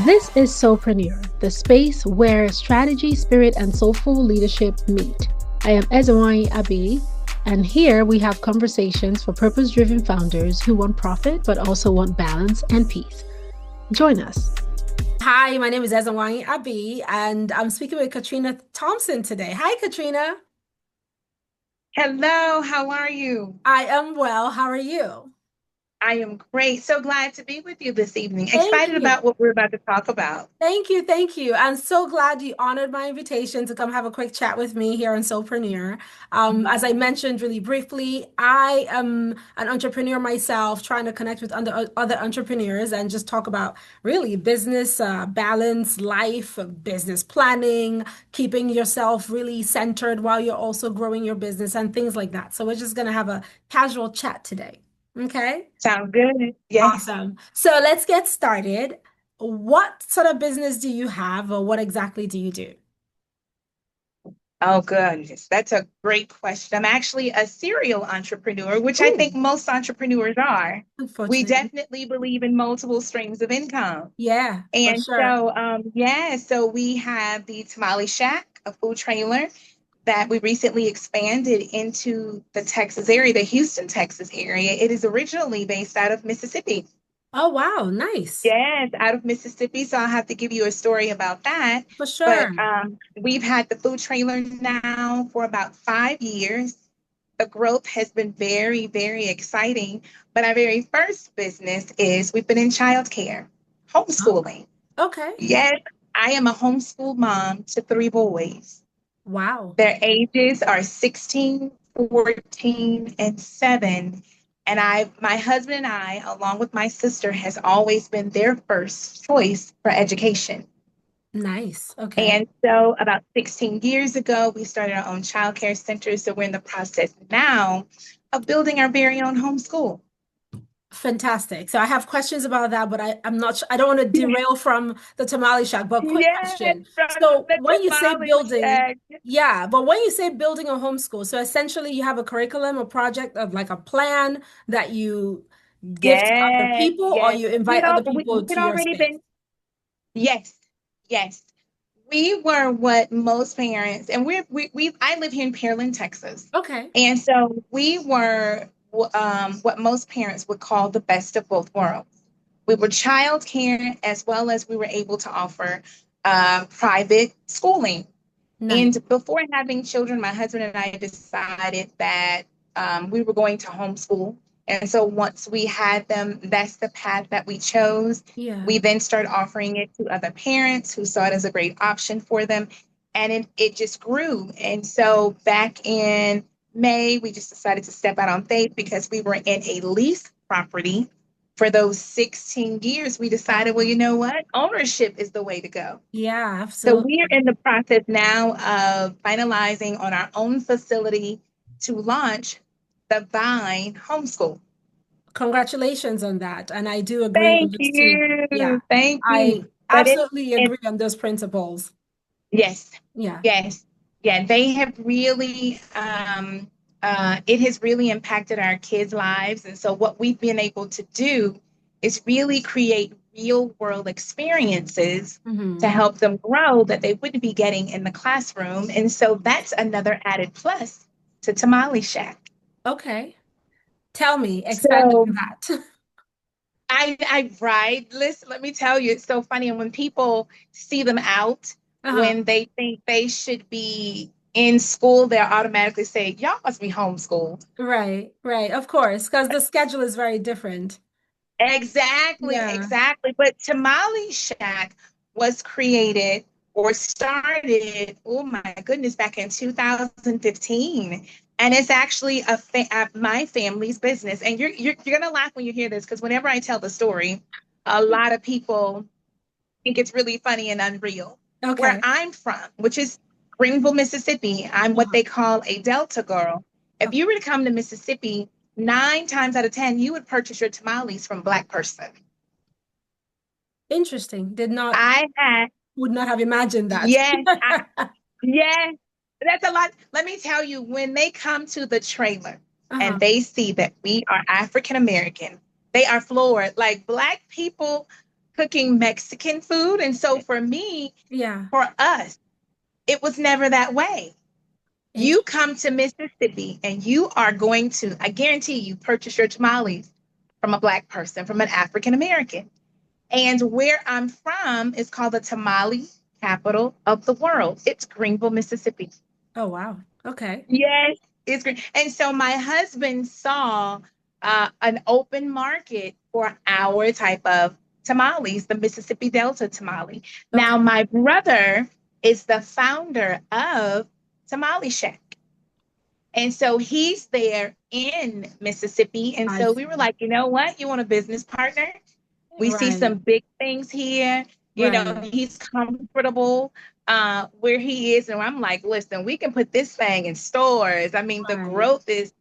This is Soulpreneur, the space where strategy, spirit, and soulful leadership meet. I am Ezewani Abi, and here we have conversations for purpose-driven founders who want profit but also want balance and peace. Join us. Hi, my name is Ezewani Abi, and I'm speaking with Katrina Thompson today. Hi, Katrina. Hello, how are you? I am well. How are you? I am great. So glad to be with you this evening. Thank Excited you. about what we're about to talk about. Thank you. Thank you. I'm so glad you honored my invitation to come have a quick chat with me here on Soulpreneur. As I mentioned really briefly, I am an entrepreneur myself, trying to connect with other entrepreneurs and just talk about really business balance, life, business planning, keeping yourself really centered while you're also growing your business and things like that. So we're just going to have a casual chat today. Okay. Sound good? Yes. Awesome. So let's get started. What sort of business do you have, or what exactly do you do? Oh, goodness. That's a great question. I'm actually a serial entrepreneur, which I Ooh, think most entrepreneurs are. We unfortunately. definitely believe in multiple streams of income. Yeah, for And sure. so we have the Tamale Shack, a food trailer that we recently expanded into the Texas area, the Houston, Texas area. It is originally based out of Mississippi. Oh, wow, nice. Yes, out of Mississippi. So I'll have to give you a story about that. For But sure. we've had the food trailer now for about 5 years. The growth has been very, very exciting. But our very first business is we've been in childcare, Oh, homeschooling. okay. Yes, I am a homeschool mom to three boys. Wow. Their ages are 16, 14, and 7. And my husband and I, along with my sister, has always been their first choice for education. Nice. Okay. And so about 16 years ago, we started our own childcare center. So we're in the process now of building our very own homeschool. Fantastic. So I have questions about that, but I'm not I don't want to derail from the tamale shack, but quick Yes, question. from So the when you say tamale building, shack. yeah, but when you say building a homeschool, so essentially you have a curriculum, a project of like a plan that you give to other Yes, people, or yes. you invite other We people had to your already space. been, yes, yes. We were what most parents, and I live here in Pearland, Texas. Okay. And so we were what most parents would call the best of both worlds. We were childcare as well as we were able to offer private schooling. Nice. And before having children, my husband and I decided that we were going to homeschool. And so once we had them, that's the path that we chose. Yeah. We then started offering it to other parents who saw it as a great option for them. And it just grew. And so back in May, we just decided to step out on faith because we were in a lease property for those 16 years. We decided, well, Wow. you know what? Ownership is the way to go. Yeah, So we are absolutely. in the process now of finalizing on our own facility to launch the Vine Homeschool. Congratulations on that. And I do agree Thank on this too. Yeah. you. Thank I you. But absolutely it agree on those principles. yes, Yeah. yes, yeah, they have really, it has really impacted our kids' lives. And so what we've been able to do is really create real world experiences to Hmm. help them grow that they wouldn't be getting in the classroom. And so that's another added plus to Tamale Shack. Okay. Tell me, expand on So that. I ride. Listen, let me tell you, it's so funny. And when people see them out, Uh-huh. when they think they should be in school, they'll automatically say, y'all must be homeschooled. Right, right. Of course, because the schedule is very different. Exactly, Yeah. exactly. But Tamale Shack was created or started, oh my goodness, back in 2015. And it's actually my family's business. And you're gonna laugh when you hear this because whenever I tell the story, a lot of people think it's really funny and unreal. Where Okay. I'm from, which is Greenville, Mississippi, I'm what Uh-huh. they call a Delta girl. If Okay. you were to come to Mississippi, 9 times out of 10, you would purchase your tamales from Black person. Interesting. Did not, I had, would not have imagined that. yes, yes, that's a lot. Let me tell you, when they come to the trailer and Uh-huh. they see that we are African American, they are floored. Like Black people, cooking Mexican food. And so for me, Yeah. for us, it was never that way. You Interesting. come to Mississippi and you are going to, I guarantee you, purchase your tamales from a Black person, from an African American. And where I'm from is called the tamale capital of the world. It's Greenville, Mississippi. Oh, wow. Okay. Yes, it's great. And so my husband saw an open market for our type of tamales, the Mississippi Delta tamale. Okay. Now, my brother is the founder of Tamale Shack. And so he's there in Mississippi. And I so we were see. like, you know what? You want a business partner? We see Right. some big things here. You know, Right. he's comfortable where he is. And I'm like, listen, we can put this thing in stores. I mean, the Right. growth is,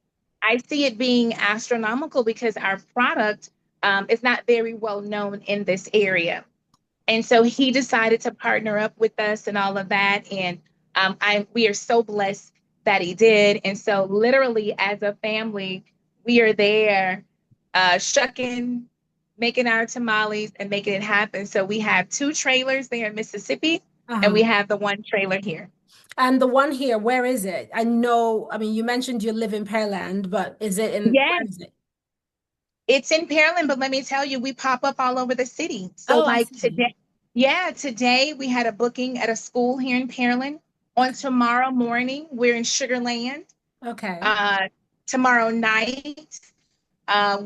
I see it being astronomical because our product is not very well known in this area. And so he decided to partner up with us and all of that. And we are so blessed that he did. And so, literally, as a family, we are there shucking, making our tamales and making it happen. So, we have two trailers there in Mississippi, and we Uh-huh. have the one trailer here. And the one here, where is it? I know, I mean, you mentioned you live in Pearland, but is it in, where Yes, is it? it's in Pearland, but let me tell you, we pop up all over the city. So, Oh, I like see. today, yeah, today we had a booking at a school here in Pearland. On Okay. tomorrow morning, we're in Sugar Land. Okay. Uh, Tomorrow night,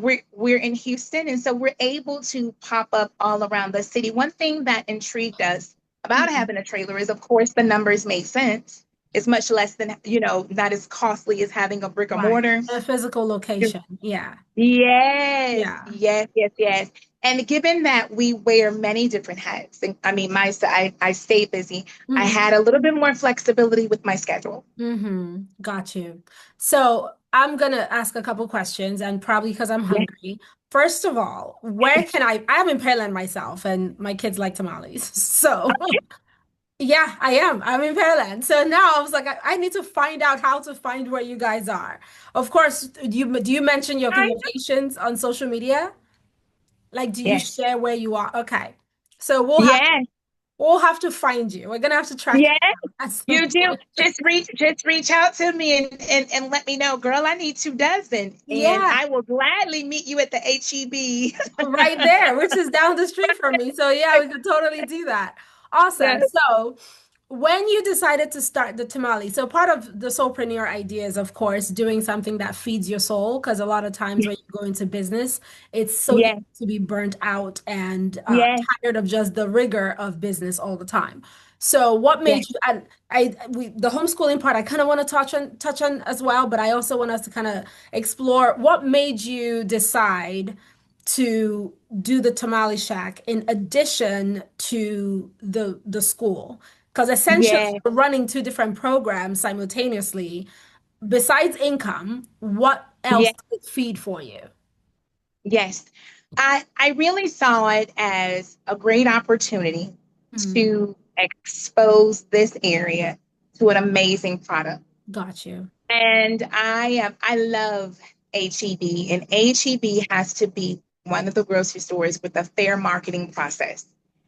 we're in Houston, and so we're able to pop up all around the city. One thing that intrigued us about Mhm. having a trailer is, of course, the numbers made sense. It's much less than, not as costly as having a brick and Right. mortar. A physical location. Yeah. Yes, Yeah. yes, yes, yes. And given that we wear many different hats, and I mean, I stay busy. I Mm-hmm. had a little bit more flexibility with my schedule. Mm-hmm. Got you. So I'm gonna ask a couple questions, and probably because I'm Yes, hungry. First of all, where can I'm in Pearland myself, and my kids like tamales. So yeah, I am. I'm in Pearland. So now I was like, I need to find out how to find where you guys are. Of course, do you mention your I locations on social media? Like, do you yes, share where you are? Okay. So yes, we'll have to find you. We're gonna have to track you yes. down at some You do. point. Just reach out to me and let me know, girl. I need 2 dozen, and Yeah, I will gladly meet you at the HEB. right there, which is down the street from me. So yeah, we could totally do that. Awesome. Yes, So when you decided to start the tamale, so part of the soulpreneur idea is, of course, doing something that feeds your soul, because a lot of times when you go into business, it's so easy yes, to be burnt out and yes, tired of just the rigor of business all the time. So what made yes, you, and the homeschooling part I kind of want to touch on as well, but I also want us to kind of explore what made you decide to do the tamale shack in addition to the school. Because essentially, yes, you're running two different programs simultaneously. Besides income, what else yes, did it feed for you? yes. I really saw it as a great opportunity Mm, to expose this area to an amazing product. got you. And I love HEB, and HEB has to be one of the grocery stores with a fair marketing process.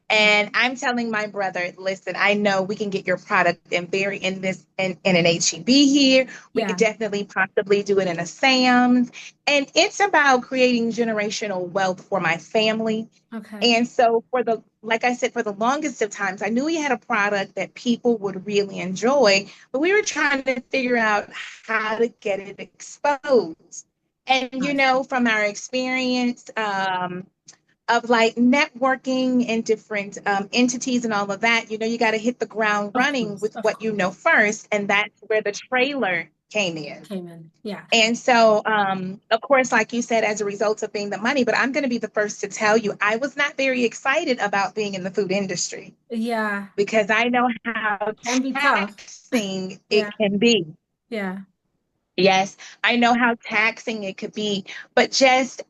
And I'm telling my brother, listen, I know we can get your product and bury in this in an HEB here. We Yeah. could definitely possibly do it in a Sam's. And it's about creating generational wealth for my family. Okay. And so like I said, for the longest of times, I knew we had a product that people would really enjoy, but we were trying to figure out how to get it exposed. And, Got you. from our experience, of like networking and different entities and all of that, you got to hit the ground Of running course. with Of what you know course. first. And that's where the trailer came in. Came in. Yeah. And so, of course, like you said, as a result of being the money, but I'm going to be the first to tell you, I was not very excited about being in the food industry Yeah. because I know how Can be tough. taxing it Yeah. can be. Yeah. Yes, I know how taxing it could be, but just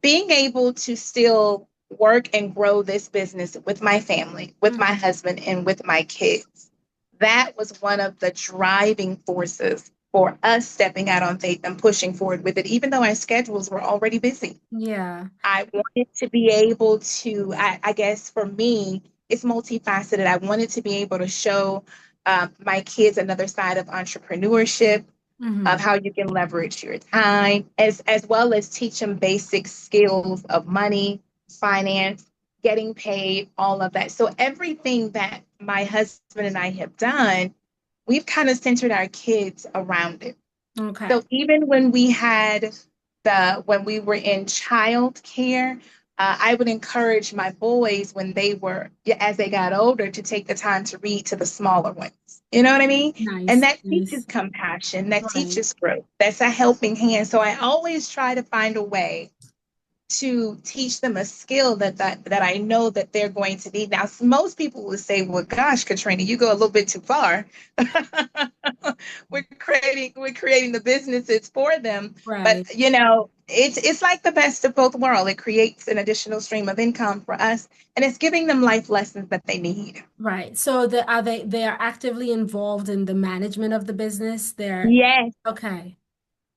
being able to still work and grow this business with my family, with my Mhm. husband, and with my kids, that was one of the driving forces for us stepping out on faith and pushing forward with it, even though our schedules were already busy. Yeah. I wanted to be able to, I guess for me, it's multifaceted. I wanted to be able to show my kids another side of entrepreneurship, of Hmm. how you can leverage your time, as well as teach them basic skills of money, finance, getting paid, all of that. So everything that my husband and I have done, we've kind of centered our kids around it. Okay. So even when we were in childcare, I would encourage my boys when as they got older, to take the time to read to the smaller ones. You know what I mean? And Nice. that teaches Nice. compassion, that Right. teaches growth. That's a helping hand. So I always try to find a way to teach them a skill that I know that they're going to need. Now, most people would say, "Well, gosh, Katrina, you go a little bit too far." We're creating the businesses for them, but Right. it's like the best of both worlds. It creates an additional stream of income for us, and it's giving them life lessons that they need. Right. So they are actively involved in the management of the business. They're Yes, okay.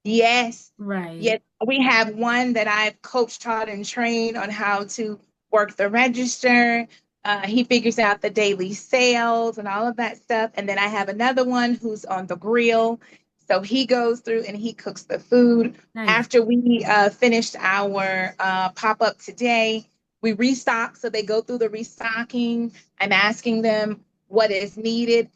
yes. Right. Yes, we have one that I've coached, taught, and trained on how to work the register. He figures out the daily sales and all of that stuff. And then I have another one who's on the grill. So he goes through and he cooks the food. Nice. After we finished our pop up today, we restock. So they go through the restocking. I'm asking them what is needed.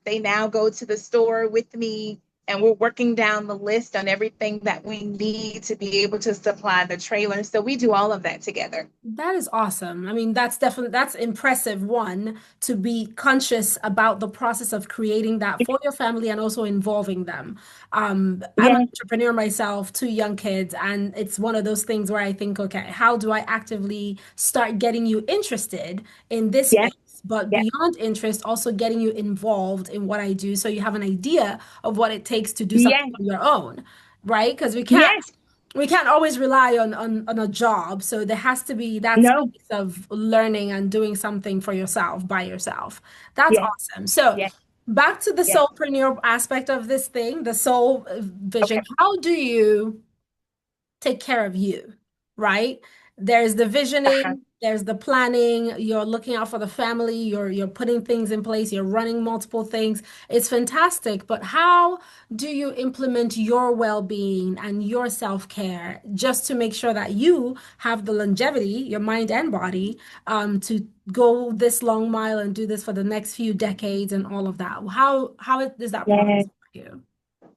They now go to the store with me, and we're working down the list on everything that we need to be able to supply the trailer. So we do all of that together. That is awesome. I mean, that's impressive, one, to be conscious about the process of creating that for your family and also involving them. I'm an Yes, entrepreneur myself, two young kids, and it's one of those things where I think, okay, how do I actively start getting you interested in this yes, space? But yes, beyond interest, also getting you involved in what I do so you have an idea of what it takes to do something yes, on your own, right? Because yes. we can't always rely on a job. So there has to be that No, space of learning and doing something for yourself by yourself. That's yes, awesome. So yes, back to the yes. soulpreneur aspect of this thing, the soul vision. Okay. How do you take care of you, right? There's the Uh-huh. visioning, there's the planning, you're looking out for the family, you're putting things in place, you're running multiple things. It's fantastic, but how do you implement your well-being and your self-care just to make sure that you have the longevity, your mind and body, to go this long mile and do this for the next few decades and all of that? Is that process Yes. for you?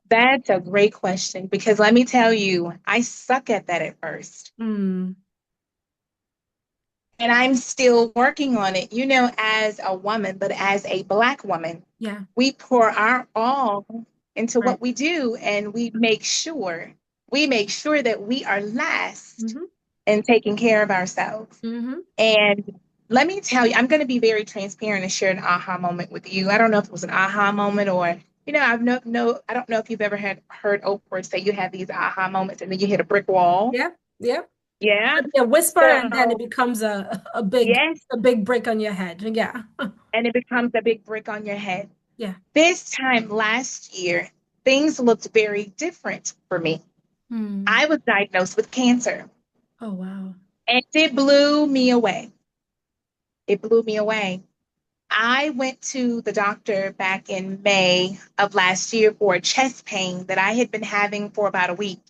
That's a great question, because let me tell you, I suck at that at first. Mm, And I'm still working on it, as a woman, but as a Black woman, yeah, we pour our all into right. what we do, and we make sure that we are last Mm-hmm. in taking care of ourselves. Mm-hmm. And let me tell you, I'm going to be very transparent and share an aha moment with you. I don't know if it was an aha moment, or I don't know if you've ever heard Oprah say you have these aha moments and then you hit a brick wall. Yeah, yeah. Yeah. A whisper and then it So becomes yes, a big brick on your head. Yeah. and it becomes a big brick on your head. Yeah. This time last year, things looked very different for me. Hmm. I was diagnosed with cancer, Oh wow. and it blew me away. It blew me away. I went to the doctor back in May of last year for a chest pain that I had been having for about a week.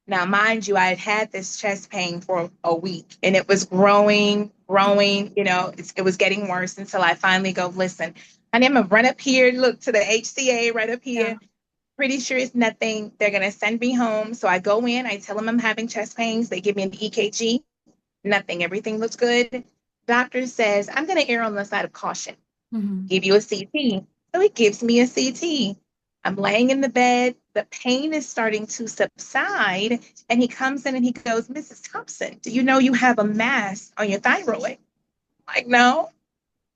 Now, mind you, I had had this chest pain for a week, and it was growing, growing. It was getting worse until I finally go, listen, honey, I'm going to run up here, look to the HCA right up Yeah. here. Pretty sure it's nothing. They're going to send me home. So I go in, I tell them I'm having chest pains. They give me an EKG, nothing. Everything looks good. Doctor says, I'm going to err on the side of caution, Hmm. give you a CT. So he gives me a CT. I'm laying in the bed. The pain is starting to subside. And he comes in and he goes, Mrs. Thompson, do you know you have a mass on your thyroid? I'm like, no.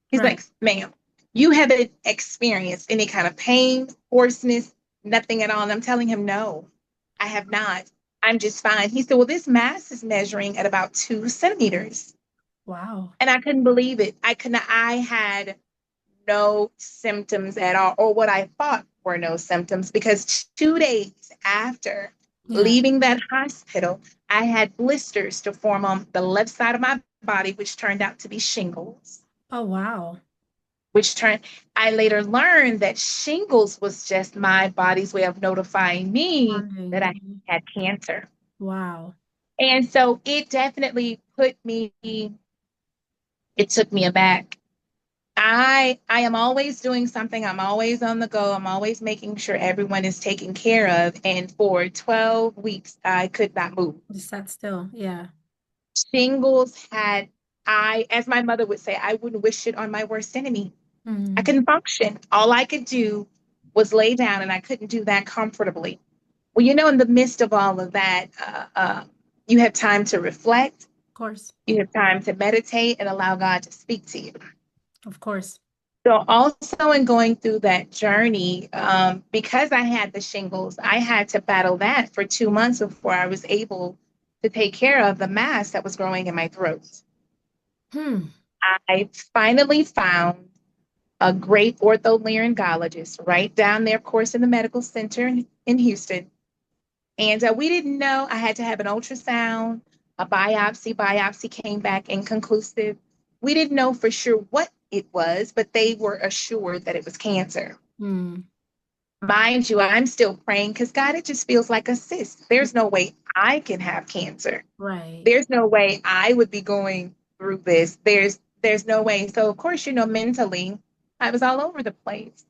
He's Right. like, ma'am, you haven't experienced any kind of pain, hoarseness, nothing at all. And I'm telling him, no, I have not. I'm just fine. He said, well, this mass is measuring at about 2 centimeters. Wow. And I couldn't believe it. I had no symptoms at all, or what I thought were no symptoms because 2 days after Yeah. leaving that hospital, I had blisters to form on the left side of my body, which turned out to be shingles, Oh, wow. which turned, I later learned that shingles was just my body's way of notifying me that I Finding. had cancer. Wow. And so it definitely it took me aback. I am always doing something. I'm always on the go. I'm always making sure everyone is taken care of. And for 12 weeks, I could not move. Just sat still. Yeah. Shingles had, as my mother would say, I wouldn't wish it on my worst enemy. I Mm. couldn't function. All I could do was lay down, and I couldn't do that comfortably. Well, in the midst of all of that, you have time to reflect, Of course. you have time to meditate and allow God to speak to you. Of course. So, also in going through that journey, because I had the shingles, I had to battle that for 2 months before I was able to take care of the mass that was growing in my throat. Hmm. I finally found a great ortholaryngeologist right down there, of course, in the medical center in Houston. And we didn't know I had to have an ultrasound, a biopsy. Biopsy came back inconclusive. We didn't know for sure what it was, but they were assured that it was cancer. Hmm. Mind you, I'm still praying because God, it just feels like a cyst. There's no way I can have cancer. Right. There's no way I would be going through this. There's no way. So of course, mentally, I was all over the place.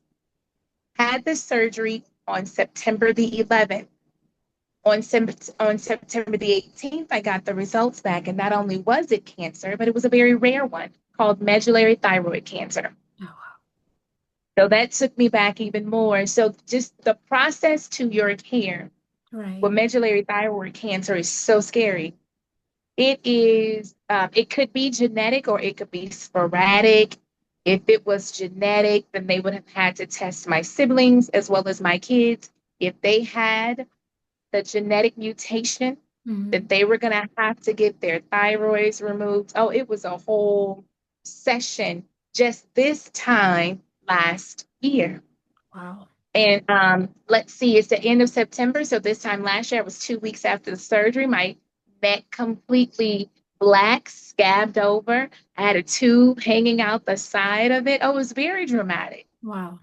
Had the surgery on September the 11th. On September the 18th, I got the results back, and not only was it cancer, but it was a very rare one called medullary thyroid cancer. Oh, So that took me back even more. So just the process to your care wow. with Right. medullary thyroid cancer is so scary. It could be genetic or it could be sporadic. If it was genetic, then they would have had to test my siblings as well as my kids. If they had the genetic mutation, Hmm. that they were going to have to get their thyroids removed. Oh, it was a whole session just this time last year. Wow. And let's see, it's the end of September. So this time last year, it was 2 weeks after the surgery. My neck completely black, scabbed over. I had a tube hanging out the side of it. Oh, it was very dramatic. Wow.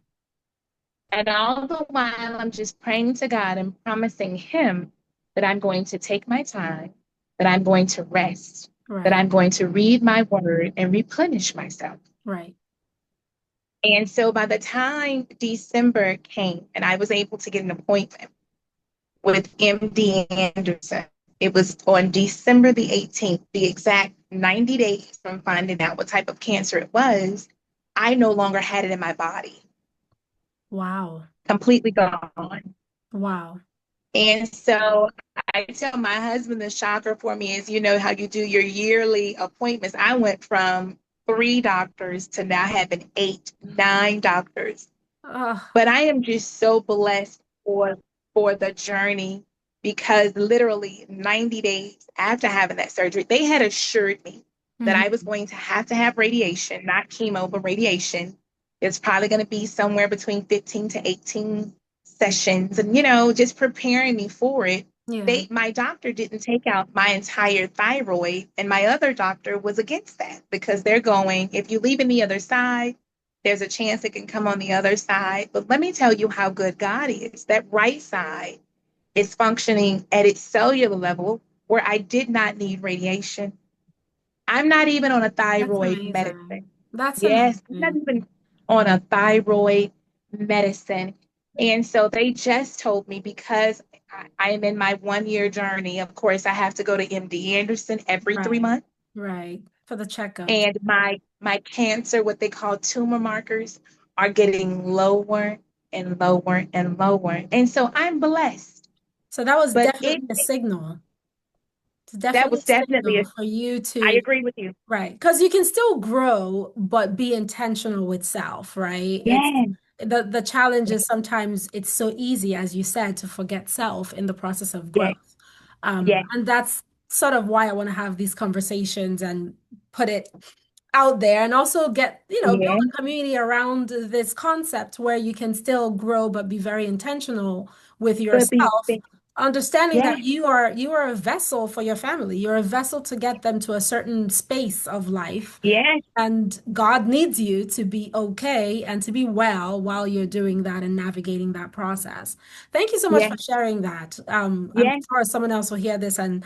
And all the while, I'm just praying to God and promising Him that I'm going to take my time, that I'm going to rest, that Right. I'm going to read my word and replenish myself. Right. And so by the time December came and I was able to get an appointment with MD Anderson, it was on December the 18th, the exact 90 days from finding out what type of cancer it was, I no longer had it in my body, Wow. completely gone. Wow. And so I tell my husband the shocker for me is, how you do your yearly appointments. I went from 3 doctors to now having 8, 9 doctors. Oh. But I am just so blessed for the journey because literally 90 days after having that surgery, they had assured me that I was Hmm. going to have radiation, not chemo, but radiation. It's probably going to be somewhere between 15 to 18 sessions and just preparing me for it. Yeah. My doctor didn't take out my entire thyroid, and my other doctor was against that because they're going, if you leave in the other side, there's a chance it can come on the other side. But let me tell you how good God is. That right side is functioning at its cellular level where I did not need radiation. I'm not even on a That's thyroid medicine. amazing. That's Yes, I'm not amazing. even on a thyroid medicine. And so they just told me because I am in my 1 year journey, of course, I have to go to MD Anderson every three Right. months. Right. For the checkups. And my cancer, what they call tumor markers, are getting lower and lower and lower. And so I'm blessed. So that was But it definitely a signal. It's that definitely was a definitely signal for you I to, agree with you. right. Because you can still grow, but be intentional with self, right? It's Yes, the challenge is sometimes it's so easy, as you said, to forget self in the process of yes, growth. yes, And that's sort of why I want to have these conversations and put it out there and also get, build Yeah. a community around this concept where you can still grow but be very intentional with But be, yourself, understanding yeah, that you are a vessel for your family. You're a vessel to get them to a certain space of life. yeah, And God needs you to be okay and to be well while you're doing that and navigating that process. Thank you so much yeah, for sharing that. I'm yeah, sure someone else will hear this and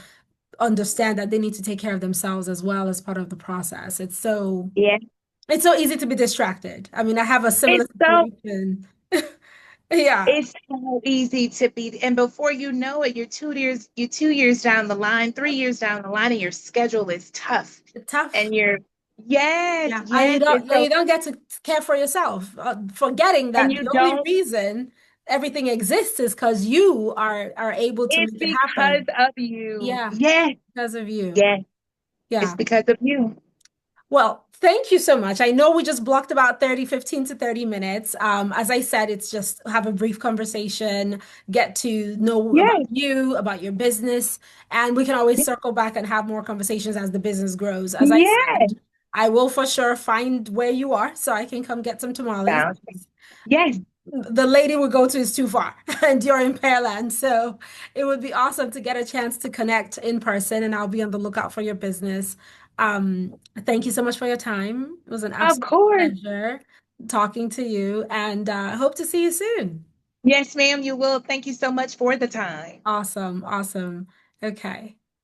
understand that they need to take care of themselves as well as part of the process. yeah. It's so easy to be distracted. I mean, I have a similar It's so situation. Yeah, it's so easy to be, and before you know it, you're 2 years down the line, 3 years down the line, and your schedule is tough. tough. And you're yes, Yeah, and yes. And you don't get to care for yourself, forgetting and that you the only don't, reason everything exists is because you are able to it's make it because happen. of you. Yeah, Yes, because of you. yes, it's Yeah. because of you. Well, thank you so much. I know we just blocked about 30, 15 to 30 minutes. As I said, it's just have a brief conversation, get to know about Yes, you, about your business, and we can always circle back and have more conversations as the business grows. As I yes. said, I will for sure find where you are so I can come get some tamales. Sounds yes. The lady we go to is too far and you're in Pearland. So it would be awesome to get a chance to connect in person and I'll be on the lookout for your business. Thank you so much for your time. It was an Of absolute course. pleasure talking to you and hope to see you soon. Yes, ma'am, you will. Thank you so much for the time. Awesome. Awesome. Okay.